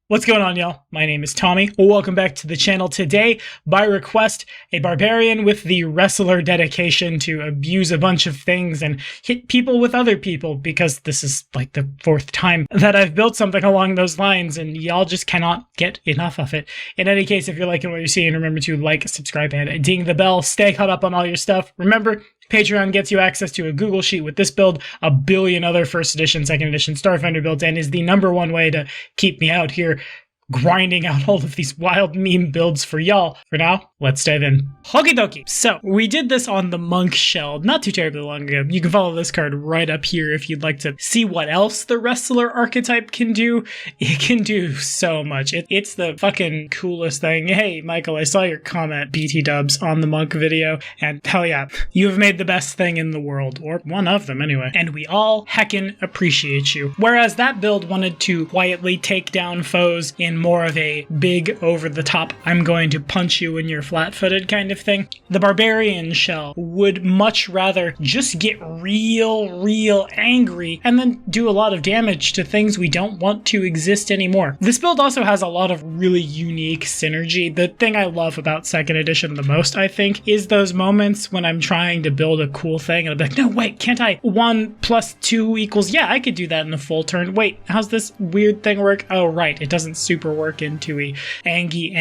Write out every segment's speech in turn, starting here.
What's going on, y'all? My name is Tommy. Welcome back to the channel. Today, by request, a barbarian with the wrestler dedication to abuse a bunch of things and hit people with other people, because this is like the fourth time that I've built something along those lines and y'all just cannot get enough of it. In any case, if you're liking what you're seeing, remember to like, subscribe, and ding the bell. Stay caught up on all your stuff. Remember, Patreon gets you access to a Google Sheet with this build, a billion other first edition, second edition Starfinder builds, and is the #1 way to keep me out here grinding out all of these wild meme builds for y'all. For now, let's dive in. Okie dokie. So, we did this on the Monk shell not too terribly long ago. You can follow this card right up here if you'd like to see what else the wrestler archetype can do. It can do so much. It's the fucking coolest thing. Hey, Michael, I saw your comment, BT dubs, on the Monk video, and hell yeah, you have made the best thing in the world, or one of them anyway, and we all heckin' appreciate you. Whereas that build wanted to quietly take down foes in more of a big over-the-top, I'm going to punch you when you're flat-footed kind of thing, the Barbarian shell would much rather just get real angry and then do a lot of damage to things we don't want to exist anymore. This build also has a lot of really unique synergy. The thing I love about second edition the most, I think, is those moments when I'm trying to build a cool thing and I'm like, no, wait, can't I? 1 + 2 = yeah, I could do that in a full turn. Wait, how's this weird thing work? Oh, right, it doesn't super work into a Angie,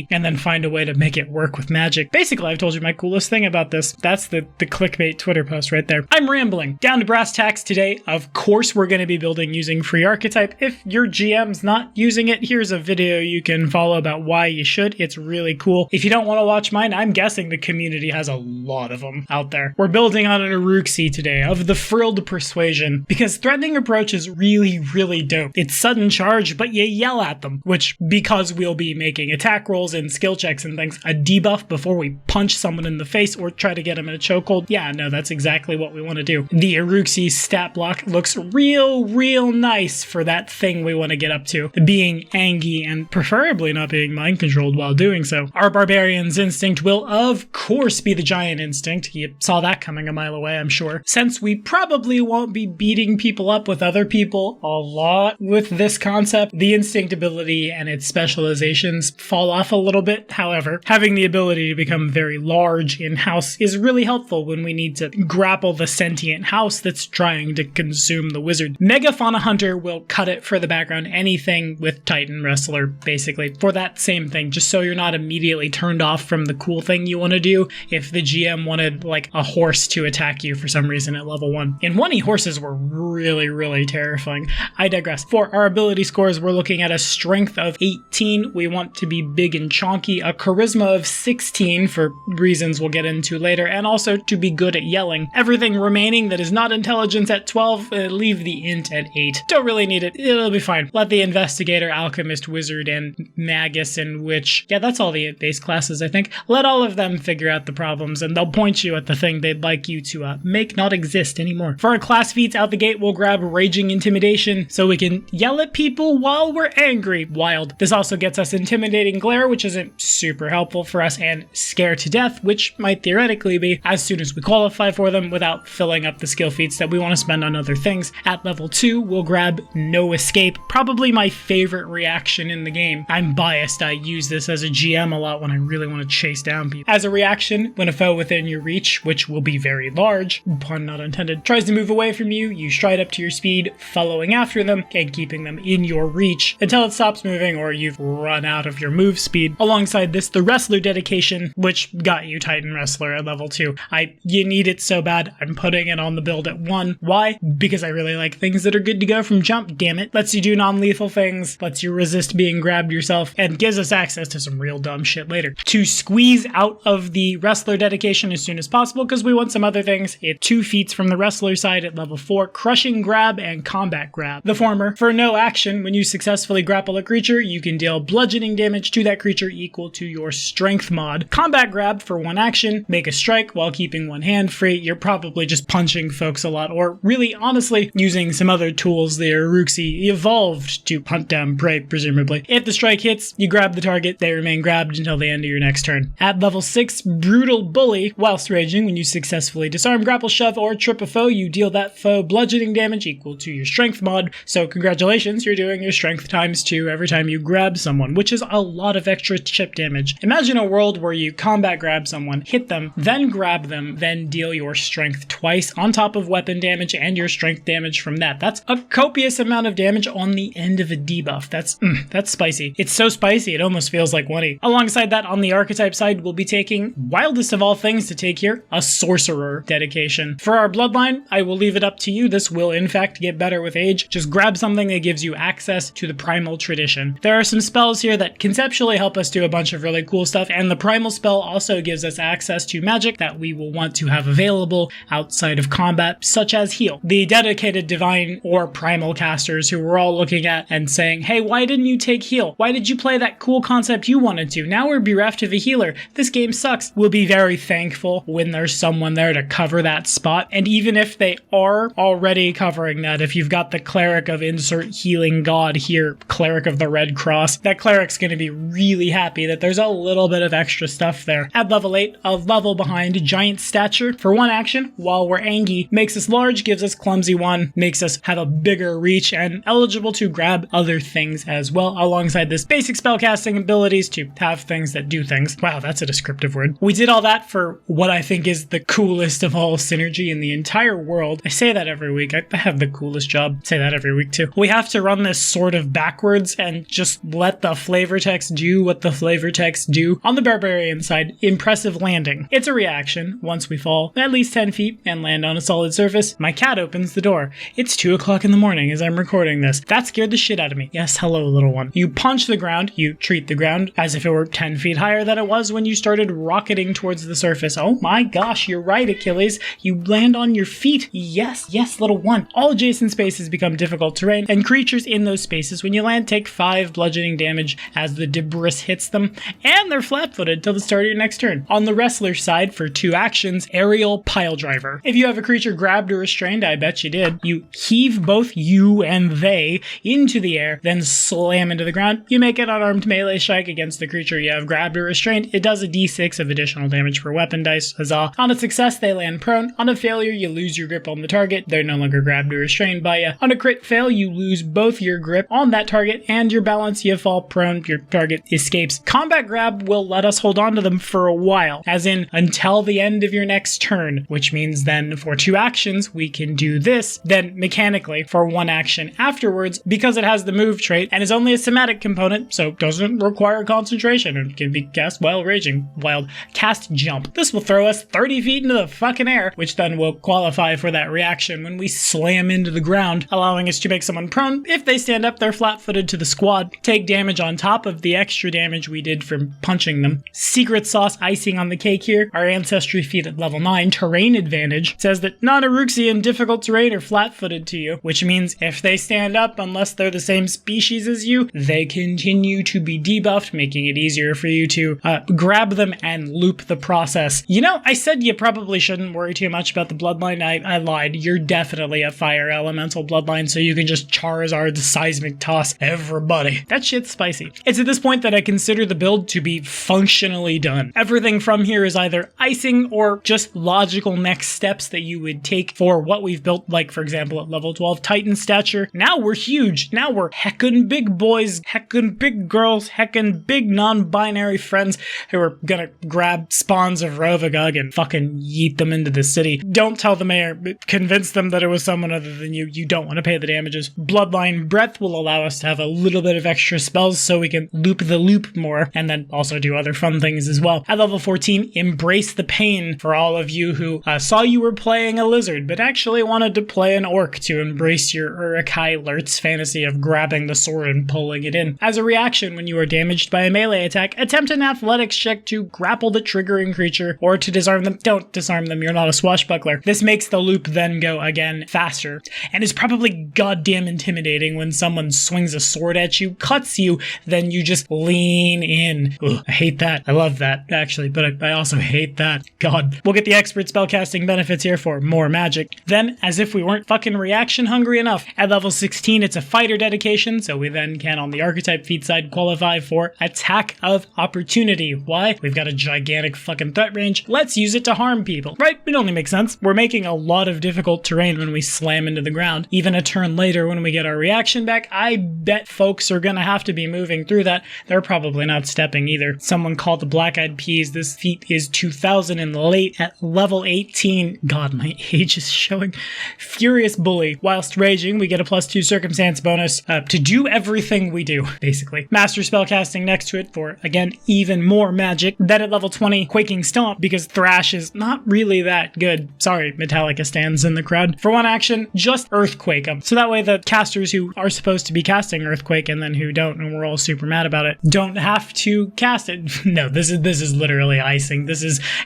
and then find a way to make it work with magic. Basically, I've told you my coolest thing about this. That's the clickbait Twitter post right there. I'm rambling. Down to brass tacks today. Of course, we're going to be building using free archetype. If your GM's not using it, here's a video you can follow about why you should. It's really cool. If you don't want to watch mine, I'm guessing the community has a lot of them out there. We're building on an Achilles today of the Frilled Persuasion, because threatening approach is really dope. It's sudden charge, but you yell at them, which, because we'll be making attack rolls and skill checks and things, a debuff before we punch someone in the face or try to get them in a chokehold. Yeah, no, that's exactly what we want to do. The Achilles stat block looks real nice for that thing we want to get up to, being angry and preferably not being mind controlled while doing so. Our Barbarian's instinct will, of course, be the giant instinct. You saw that coming a mile away, I'm sure. Since we probably won't be beating people up with other people a lot with this concept, the instinct ability and its specializations fall off a little bit. However, having the ability to become very large in-house is really helpful when we need to grapple the sentient house that's trying to consume the wizard. Megafauna Hunter will cut it for the background. Anything with Titan Wrestler, basically, for that same thing, just so you're not immediately turned off from the cool thing you want to do if the GM wanted, like, a horse to attack you for some reason at level 1. In 1E, horses were really terrifying. I digress. For our ability scores, we're looking at a strength of 18. We want to be big and chonky, a charisma of 16 for reasons we'll get into later, and also to be good at yelling. Everything remaining that is not intelligence at 12, leave the int at 8. Don't really need it. It'll be fine. Let the investigator, alchemist, wizard, and magus and witch, yeah, that's all the base classes, I think. Let all of them figure out the problems, and they'll point you at the thing they'd like you to make not exist anymore. For our class feats out the gate, we'll grab Raging Intimidation, so we can yell at people while we're angry. Wild. This also gets us Intimidating Glare, which isn't super helpful for us, and Scare to Death, which might theoretically be as soon as we qualify for them without filling up the skill feats that we want to spend on other things. At level 2, we'll grab No Escape, probably my favorite reaction in the game. I'm biased, I use this as a GM a lot when I really want to chase down people. As a reaction, when a foe within your reach, which will be very large, pun not intended, tries to move away from you, you stride up to your speed, following after them and keeping them in your reach until it stops moving or you've run out of your move speed. Alongside this, the Wrestler dedication, which got you Titan Wrestler at level 2. You need it so bad, I'm putting it on the build at 1. Why? Because I really like things that are good to go from jump, damn it. Lets you do non-lethal things, lets you resist being grabbed yourself, and gives us access to some real dumb shit later. To squeeze out of the Wrestler dedication as soon as possible, because we want some other things, it's 2 feats from the Wrestler side at level 4, Crushing Grab and Combat Grab. The former, for no action, when you successfully grapple a creature, you can deal bludgeoning damage to that creature equal to your strength mod. Combat Grab, for 1 action, make a strike while keeping 1 hand free. You're probably just punching folks a lot, or really, honestly, using some other tools the Uruxi evolved to hunt down prey, presumably. If the strike hits, you grab the target, they remain grabbed until the end of your next turn. At level 6, Brutal Bully, whilst raging, when you successfully disarm, grapple, shove, or trip a foe, you deal that foe bludgeoning damage equal to your strength mod, so congratulations, you're doing your strength times 2 every time you grab someone, which is a lot of extra chip damage. Imagine a world where you combat grab someone, hit them, then grab them, then deal your strength twice on top of weapon damage and your strength damage from that. That's a copious amount of damage on the end of a debuff. That's spicy. It's so spicy it almost feels like 1E. Alongside that, on the archetype side, we'll be taking, wildest of all things to take here, a sorcerer dedication. For our bloodline, I will leave it up to you. This will in fact get better with age. Just grab something that gives you access to the primal tradition. There are some spells here that conceptually help us do a bunch of really cool stuff, and the primal spell also gives us access to magic that we will want to have available outside of combat, such as heal. The dedicated divine or primal casters who we're all looking at and saying, hey, why didn't you take heal? Why did you play that cool concept you wanted to? Now we're bereft of a healer. This game sucks. We'll be very thankful when there's someone there to cover that spot. And even if they are already covering that, if you've got the cleric of insert healing god here, cleric of the Red Cross, that cleric's going to be really happy that there's a little bit of extra stuff there. At level 8, a level behind giant stature for 1 action while we're Angie, makes us large, gives us clumsy 1, makes us have a bigger reach and eligible to grab other things as well, alongside this basic spellcasting abilities to have things that do things. Wow, that's a descriptive word. We did all that for what I think is the coolest of all synergy in the entire world. I say that every week. I have the coolest job. I say that every week too. We have to run this sort of backwards and just let the flavor text do what the flavor text do. On the Barbarian side, impressive landing. It's a reaction once we fall at least 10 feet and land on a solid surface. My cat opens the door. It's 2 o'clock in the morning as I'm recording this. That scared the shit out of me. Yes, hello, little one. You punch the ground. You treat the ground as if it were 10 feet higher than it was when you started rocketing towards the surface. Oh my gosh, you're right, Achilles. You land on your feet. Yes, little one. All adjacent spaces become difficult terrain, and creatures in those spaces when you land take 5 bludgeoning damage as the debris hits them, and they're flat-footed till the start of your next turn. On the wrestler side, for 2 actions, aerial pile driver. If you have a creature grabbed or restrained, I bet you did, you heave both you and they into the air, then slam into the ground. You make an unarmed melee strike against the creature you have grabbed or restrained. It does a d6 of additional damage per weapon dice. Huzzah. On a success, they land prone. On a failure, you lose your grip on the target. They're no longer grabbed or restrained by you. On a crit fail, you lose both your grip on that target and your balance. You fall prone. Your target escapes. Combat grab will let us hold on to them for a while, as in until the end of your next turn, which means then for 2 actions, we can do this. Then mechanically, for 1 action afterwards, because it has the move trait and is only a somatic component, so doesn't require concentration and can be cast while raging. Wild. Cast jump. This will throw us 30 feet into the fucking air, which then will qualify for that reaction when we slam into the ground, allowing us to make someone prone. If they stand up, they're flat-footed to the squad, take damage on top of the extra damage we did from punching them. Secret sauce icing on the cake here, our ancestry feat at level 9, terrain advantage, says that non-Eruxian difficult terrain are flat-footed to you, which means if they stand up, unless they're the same species as you, they continue to be debuffed, making it easier for you to grab them and loop the process. You know, I said you probably shouldn't worry too much about the bloodline. I lied. You're definitely a fire elemental bloodline, so you can just Charizard seismic toss everybody. That shit's spicy. It's at this point that I consider the build to be functionally done. Everything from here is either icing or just logical next steps that you would take for what we've built, like for example at level 12 Titan stature. Now we're huge. Now we're heckin' big boys, heckin' big girls, heckin' big non-binary friends who are gonna grab spawns of Rovagug and fucking yeet them into the city. Don't tell the mayor, convince them that it was someone other than you. You don't want to pay the damages. Bloodline breadth will allow us to have a little bit of extra spells so we can loop the loop more, and then also do other fun things as well. At level 14, embrace the pain for all of you who saw you were playing a lizard, but actually wanted to play an orc to embrace your Uruk-hai Lurtz fantasy of grabbing the sword and pulling it in. As a reaction, when you are damaged by a melee attack, attempt an athletics check to grapple the triggering creature or to disarm them. Don't disarm them, you're not a swashbuckler. This makes the loop then go again faster, and is probably goddamn intimidating when someone swings a sword at you, cuts you, then you just lean in. Ugh, I hate that. I love that, actually, but I also hate that. God. We'll get the expert spellcasting benefits here for more magic. Then, as if we weren't fucking reaction hungry enough, at level 16 it's a fighter dedication, so we then can on the archetype feat side qualify for attack of opportunity. Why? We've got a gigantic fucking threat range. Let's use it to harm people. Right? It only makes sense. We're making a lot of difficult terrain when we slam into the ground. Even a turn later when we get our reaction back, I bet folks are gonna have to be moving through that. They're probably not stepping either. Someone called the Black Eyed Peas. This feat is 2000 and late at level 18. God, my age is showing. Furious Bully. Whilst raging, we get a +2 circumstance bonus to do everything we do, basically. Master Spellcasting next to it for, again, even more magic. Then at level 20, Quaking Stomp, because Thrash is not really that good. Sorry, Metallica stands in the crowd. For one action, just Earthquake them. So that way the casters who are supposed to be casting Earthquake and then who don't, and we're all super mad about it, don't have to cast it. No, this is literally icing.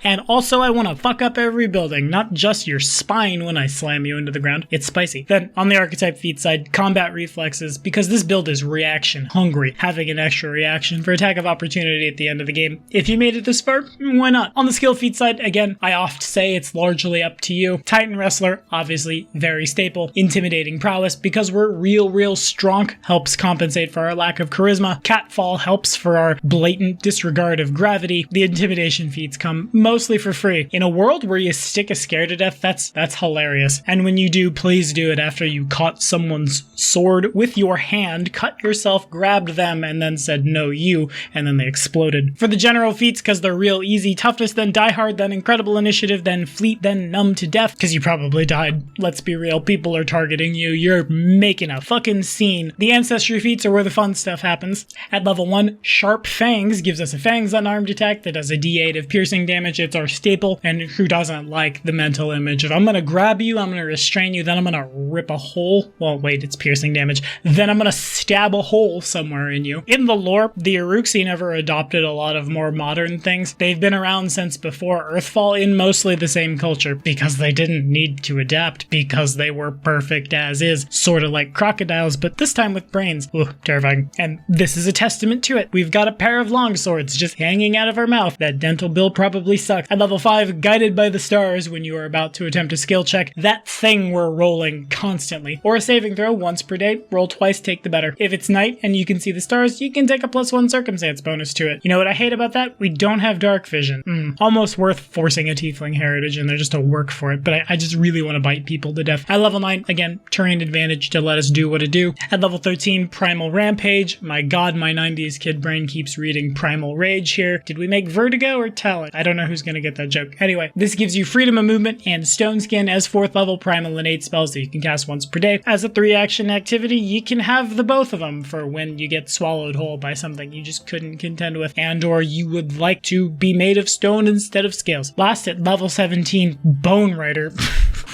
And also I want to fuck up every building, not just your spine when I slam you into the ground. It's spicy. Then on the archetype feat side, Combat Reflexes, because this build is reaction hungry, having an extra reaction for attack of opportunity at the end of the game. If you made it this far, why not? On the skill feat side, again, I oft say it's largely up to you. Titan Wrestler, obviously very staple. Intimidating Prowess, because we're real strong, helps compensate for our lack of charisma. Catfall helps for our blatant disregard of gravity. The intimidation feats come mostly for free. In a world where you stick a scare to death, that's hilarious. And when you do, please do it after you caught someone's sword with your hand, cut yourself, grabbed them, and then said, no, you, and then they exploded. For the general feats, because they're real easy, Toughness, then Die Hard, then Incredible Initiative, then Fleet, then Numb to Death, because you probably died. Let's be real, people are targeting you. You're making a fucking scene. The Ancestry feats are where the fun stuff happens. At level 1, Sharp Fangs gives us a Fangs unarmed attack that does a d8 of piercing damage. It's our staple, and who doesn't like the mental image of I'm gonna grab you, I'm gonna restrain you, then I'm gonna rip a hole. Well, wait, it's piercing damage. Then I'm gonna stab a hole somewhere in you. In the lore, the Uruxi never adopted a lot of more modern things. They've been around since before Earthfall in mostly the same culture, because they didn't need to adapt, because they were perfect as is, sort of like crocodiles, but this time with brains. Ooh, terrifying. And this is a testament to it. We've got a pair of longswords just hanging out of our mouth. That dental bill probably sucks. At level 5, Guided by the Stars, when you are about to attempt a skill check, that thing we're rolling constantly. Or a saving throw once per day, roll twice, take the better. If it's night and you can see the stars, you can take a +1 circumstance bonus to it. You know what I hate about that? We don't have dark vision. Almost worth forcing a tiefling heritage in there just to work for it, but I just really want to bite people to death. At level 9, again, terrain advantage to let us do what it do. At level 13, Primal Rampage. My god, my 90s kid brain keeps reading Primal Rage here. Did we make Vertigo or Talent? I don't know who's gonna get that joke. Anyway, this gives you freedom of movement and Stone Skin as 4th level primal innate spells that you can cast once per day. As a 3-action activity, you can have the both of them for when you get swallowed whole by something you just couldn't contend with, and or you would like to be made of stone instead of scales. Last at level 17, Bone Rider.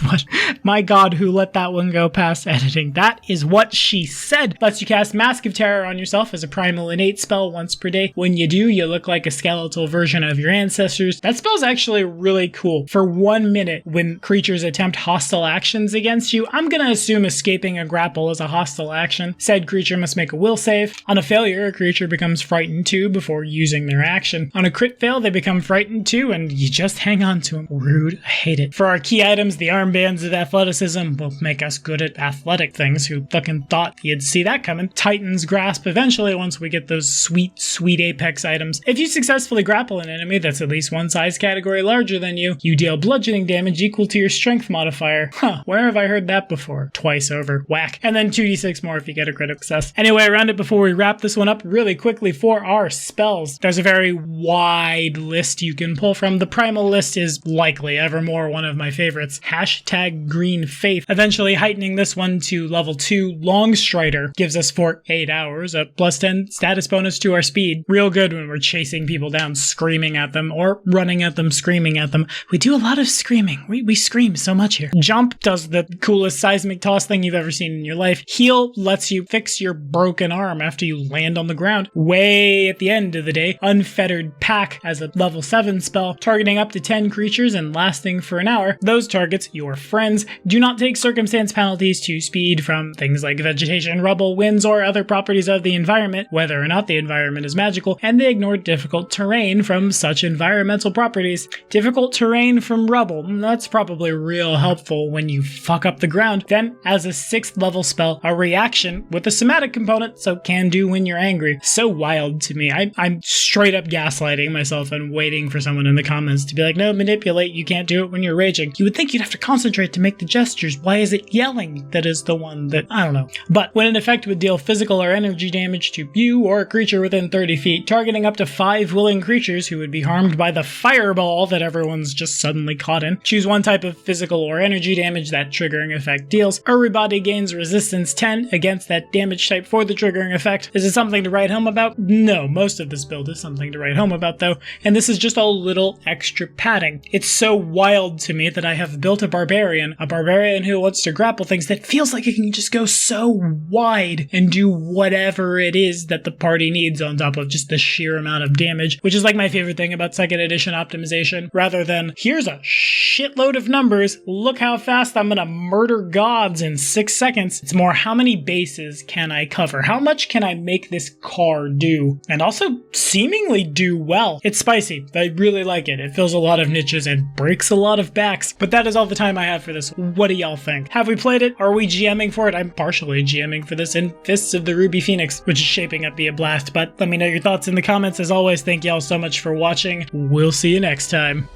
What? My god, who let that one go past editing? That is what she said. Lets you cast Mask of Terror on yourself as a primal innate spell once per day. When you do, you look like a skeletal version of your ancestors. That spell's actually really cool. For 1 minute, when creatures attempt hostile actions against you, I'm gonna assume escaping a grapple is a hostile action. Said creature must make a will save. On a failure, a creature becomes frightened too before using their action. On a crit fail, they become frightened too, and you just hang on to them. Rude. I hate it. For our key items, the armbands of athleticism will make us good at athletic things. Who fucking thought you'd see that coming? Titan's Grasp eventually once we get those sweet apex items. If you successfully grapple an enemy that's at least one size category larger than you, you deal bludgeoning damage equal to your strength modifier. Huh, where have I heard that before? Twice over. Whack. And then 2d6 more if you get a crit success. Anyway, around it before we wrap this one up really quickly for our spells. There's a very wide list you can pull from. The primal list is likely evermore one of my favorites. Hashtag Green Faith. Eventually heightening this one to level 2, Longstrider gives us for 8 hours a +10 status bonus to our speed. Real good when we're chasing people down, screaming at them, or running at them, screaming at them. We do a lot of screaming. We scream so much here. Jump does the coolest seismic toss thing you've ever seen in your life. Heal lets you fix your broken arm after you land on the ground. Way at the end of the day, Unfettered Pack as a level 7 spell, targeting up to 10 creatures and lasting for an hour. Those targets, your friends, do not take circumstance penalties to speed from things like vegetation, rubble, winds, or other properties of the environment, whether or not the environment is magical, and they ignore difficult terrain from such environmental properties. Difficult terrain from rubble, that's probably real helpful when you fuck up the ground. Then, as a 6th level spell, a reaction with a somatic component, so can do when you're angry. So wild to me. I'm straight up gaslighting myself and waiting for someone in the comments to be like, no, manipulate, you can't do it when you're raging. You would think you'd have to concentrate to make the gestures? Why is it yelling that is the one that, I don't know. But when an effect would deal physical or energy damage to you or a creature within 30 feet, targeting up to 5 willing creatures who would be harmed by the fireball that everyone's just suddenly caught in. Choose one type of physical or energy damage that triggering effect deals. Everybody gains resistance 10 against that damage type for the triggering effect. Is it something to write home about? No, most of this build is something to write home about though, and this is just a little extra padding. It's so wild to me that I have built a barbarian who wants to grapple things that feels like it can just go so wide and do whatever it is that the party needs on top of just the sheer amount of damage, which is like my favorite thing about 2nd edition optimization, rather than here's a shitload of numbers, look how fast I'm gonna murder gods in 6 seconds. It's more, how many bases can I cover? How much can I make this car do? And also seemingly do well. It's spicy. I really like it. It fills a lot of niches and breaks a lot of backs. But that is all the time I have for this. What do y'all think? Have we played it? Are we GMing for it? I'm partially GMing for this in Fists of the Ruby Phoenix, which is shaping up to be a blast. But let me know your thoughts in the comments. As always, thank y'all so much for watching. We'll see you next time.